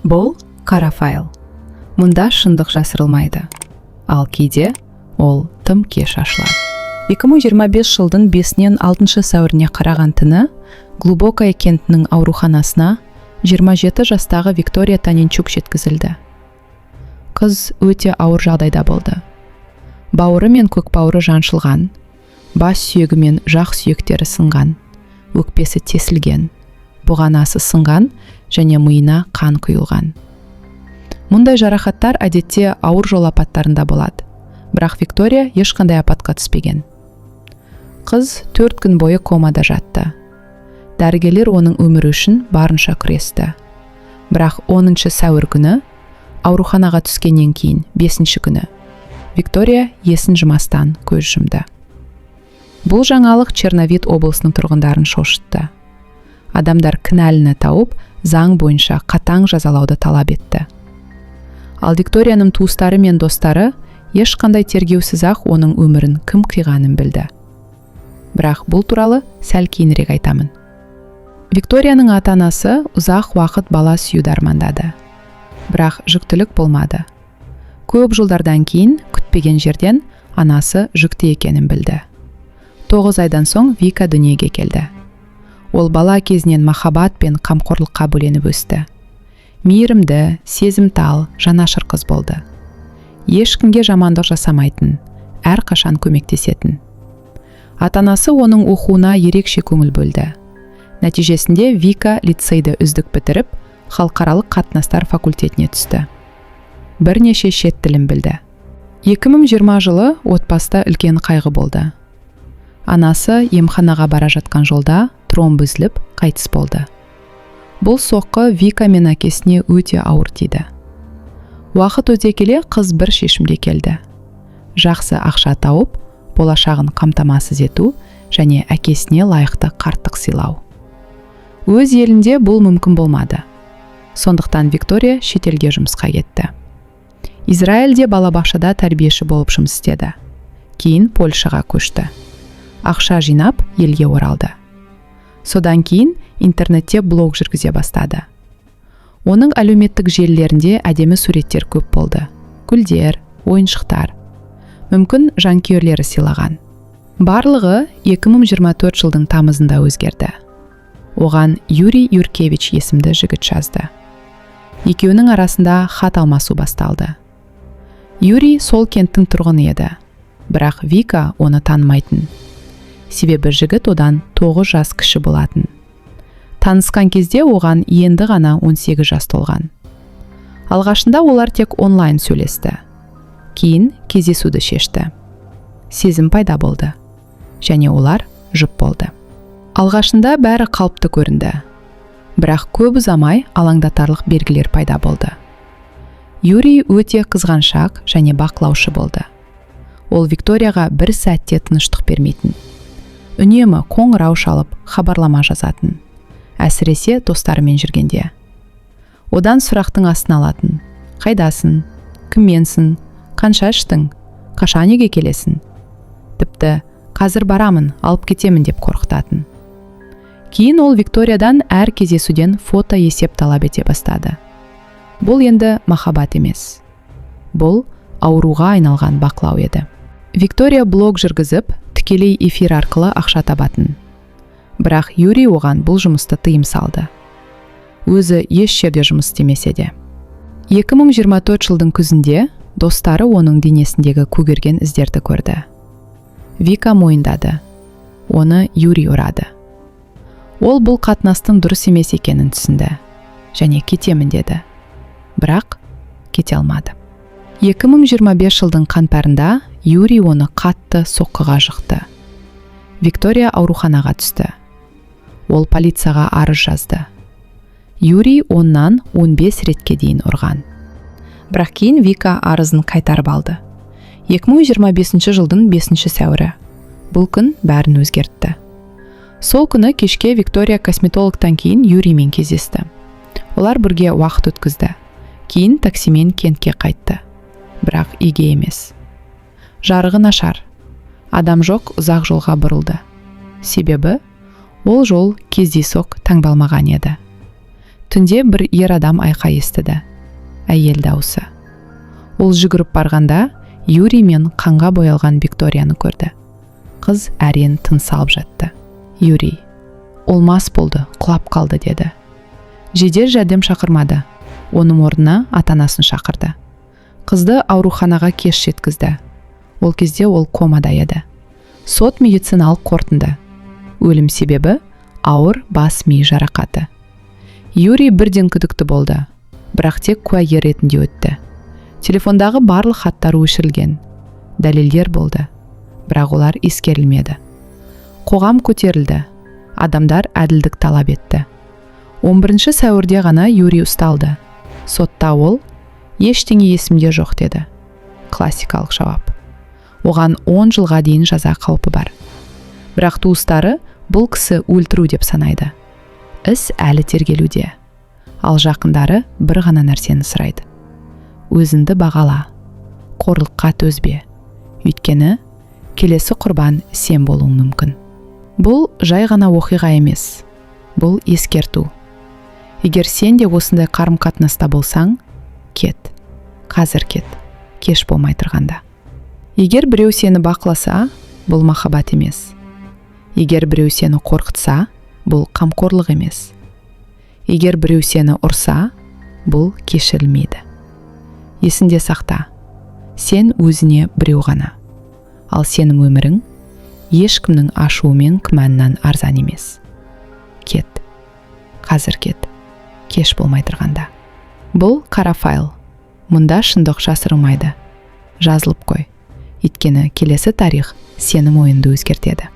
Бұл қара файл. Мұнда шындық жасырылмайды. Ал кейде ол тым кеш ашылады. 2025 жылдың 5-нен 6 сәуіріне қараған түні Глубокое кентінің ауруханасына 27 жастағы Виктория Танинчук жеткізілді. Қыз өте ауыр жағдайда болды. Бауыры мен көкбауыры жаншылған, бас сүйегі мен жақ сүйектері сынған, өкпесі тесілген, бұғанасы сынған және миына қан құйылған. Мұндай жарақаттар әдетте ауыр жол апаттарында болады, бірақ Виктория ешқандай апатқа түспеген. Қыз 4 күн бойы комада жатты. Дәрігерлер оның өмірі үшін барынша күресті. Бірақ 10 сәуір күні, ауруханаға түскеннен кейін 5 күні, Виктория есін жымастан көз жұмды. Бұл жаңалық Черновит облысының тұрғындарын шошытты. Адамдар кінәліні тауып, заң бойынша қатаң жазалауды талап етті. Ал Викторияның туыстары мен достары ешқандай тергеусіз-ақ оның өмірін кім қиғанын білді. Бірақ бұл туралы сәл кейінірек айтамын. Викторияның ата-анасы ұзақ уақыт бала сүюді армандады. Бірақ жүктілік болмады. Көп жылдардан кейін күтпеген жерден анасы жүкті екенін білді. 9 айдан соң Вика дүниеге келді. Ол бала кезінен махаббат пен қамқорлыққа бөленіп өсті. Мейірімді, сезімтал, жанашыр қыз болды. Ешкімге жамандық жасамайтын, әрқашан көмектесетін. Ата-анасы оның оқуына ерекше көңіл бөлді. Нәтижесінде Вика лицейді үздік бітіріп, халықаралық қатынастар факультетіне түсті. Бірнеше шет тілін білді. 2020 жылы отбасыда үлкен қайғы болды. Анасы емханаға бара жатқан жолда тромб үзіліп қайтыс болды. Бұл соққы Вика мен әкесіне өте ауыр тиді. Уақыт өте келе қыз бір шешімге келді. Жақсы ақша тауып, болашағын қамтамасыз ету және әкесіне лайықты қарттық сыйлау. Өз елінде бұл мүмкін болмады. Сондықтан Виктория шетелге жұмысқа кетті. Израильде балабақшада тәрбиеші болып жұмыс істеді. Кейін Польшаға көшті. Ақша жинап, елге оралды. Содан кейін интернетте блог жүргізе бастады. Оның әлеуметтік желілерінде әдемі суреттер көп болды. Гүлдер, ойыншықтар. Мүмкін жанкүйерлері сыйлаған. Барлығы 2024 жылдың тамызында өзгерді. Оған Юрий Юркевич есімді жігіт жазды. Екеуінің арасында хат алмасу басталды. Юрий сол кенттің тұрғыны еді, бірақ Вика оны танымайтын. Себебі жігіт одан 9 жас кіші болатын. Танысқан кезде оған енді ғана 18 жас толған. Алғашында олар тек онлайн сөйлесті. Кейін кездесуді шешті. Сезім пайда болды. Және олар жұп болды. Алғашында бәрі қалыпты көрінді. Бірақ көп ұзамай алаңдатарлық белгілер пайда болды. Юрий өте қызғаншақ және бақылаушы болды. Ол Викторияға бір сәтте тыныштық бермейтін. Үнемі қоңырау шалып, хабарлама жазатын. Әсіресе достарымен жүргенде. Одан сұрақтың астына алатын. Қайдасың? Кімменсің? Қанша іштің? Қашан үйге келесің? Тіпті қазір барамын, алып кетемін деп қорқытатын. Кейін ол Викториядан әр кездесуден фото есеп талап ете бастады. Бұл енді махаббат емес. Бұл ауруға айналған бақылау еді. Виктория блог жүргізіп, тікелей эфир арқылы ақша табатын. Бірақ Юрий оған бұл жұмысты тыйым салды. Өзі еш жерде жұмыс істемесе де. 2024 жылдың күзінде достары оның денесіндегі көгерген іздерді көрді. Вика мойындады. Оны Юрий ұрады. Ол бұл қатынастың дұрыс емес екенін түсінді. Және кетемін деді. Бірақ кете алмады. 2025 жылдың қаңтарында Юрий оны қатты соққыға жықты. Виктория ауруханаға түсті. Ол полицияға арыз жазды. Юрий оннан 15 ретке дейін ұрған. Бірақ кейін Вика арызын қайтарып алды. 2025 жылдың 5 сәуірі. Бұл күн бәрін өзгертті. Сол күні кешке Виктория косметологтан кейін Юриймен кездесті. Олар бірге уақыт өткізді. Кейін таксимен кентке қайтты. Бірақ үйге емес. Жарығы нашар. Адам жоқ, ұзақ жолға бұрылды. Себебі ол жол кездейсоқ таңдалмаған еді. Түнде бір ер адам айқай естіді. Әйел дауысы. Ол жүгіріп барғанда Юрий мен қанға боялған Викторияны көрді. Қыз әрең тыныс алып жатты. Юрий: "Ол мас болды, құлап қалды" деді. Жедел жәрдем шақырмады. Оның орнына ата-анасын шақырды. Қызды ауруханаға кеш жеткізді. Ол кезде ол комада еді. Сот медициналық қорытынды. Өлім себебі ауыр бас ми жарақаты. Юрий бірден күдікті болды, бірақ тек куәгер ретінде өтті. Телефондағы барлық хаттар өшірілген. Дәлелдер болды, бірақ олар ескерілмеді. Қоғам көтерілді. Адамдар әділдік талап етті. 11 сәуірде ғана Юрий ұсталды. Сотта ол: "Ештеңе есімде жоқ" деді. Классикалық жауап. Оған 10 жылға дейін жаза қаупі бар. Бірақ туыстары бұл кісі өлтіру деп санайды. Іс әлі тергелуде. Ал жақындары бір ғана нәрсені сұрайды: өзіңді бағала, қорлыққа төзбе. Өйткені келесі құрбан сен болуың мүмкін. Бұл жай ғана оқиға емес. Бұл ескерту. Егер сен де осындай қарым-қатынаста болсаң, кет. Қазір кет. Кеш болмай тұрғанда. Егер біреу сені бақыласа, бұл махаббат емес. Егер біреу сені қорқытса, бұл қамқорлық емес. Егер біреу сені ұрса, бұл кешірілмейді. Есінде сақта. Сен өзіне біреу ғана. Ал сенің өмірің ешкімнің ашуы мен күмәннан арзан емес. Кет. Қазір кет. Кеш болмай тұрғанда. Бұл қара файл. Мұнда шындық жасырылмайды. Жазылып қой. Өйткені келесі тарих сенің ойыңды өзгертеді.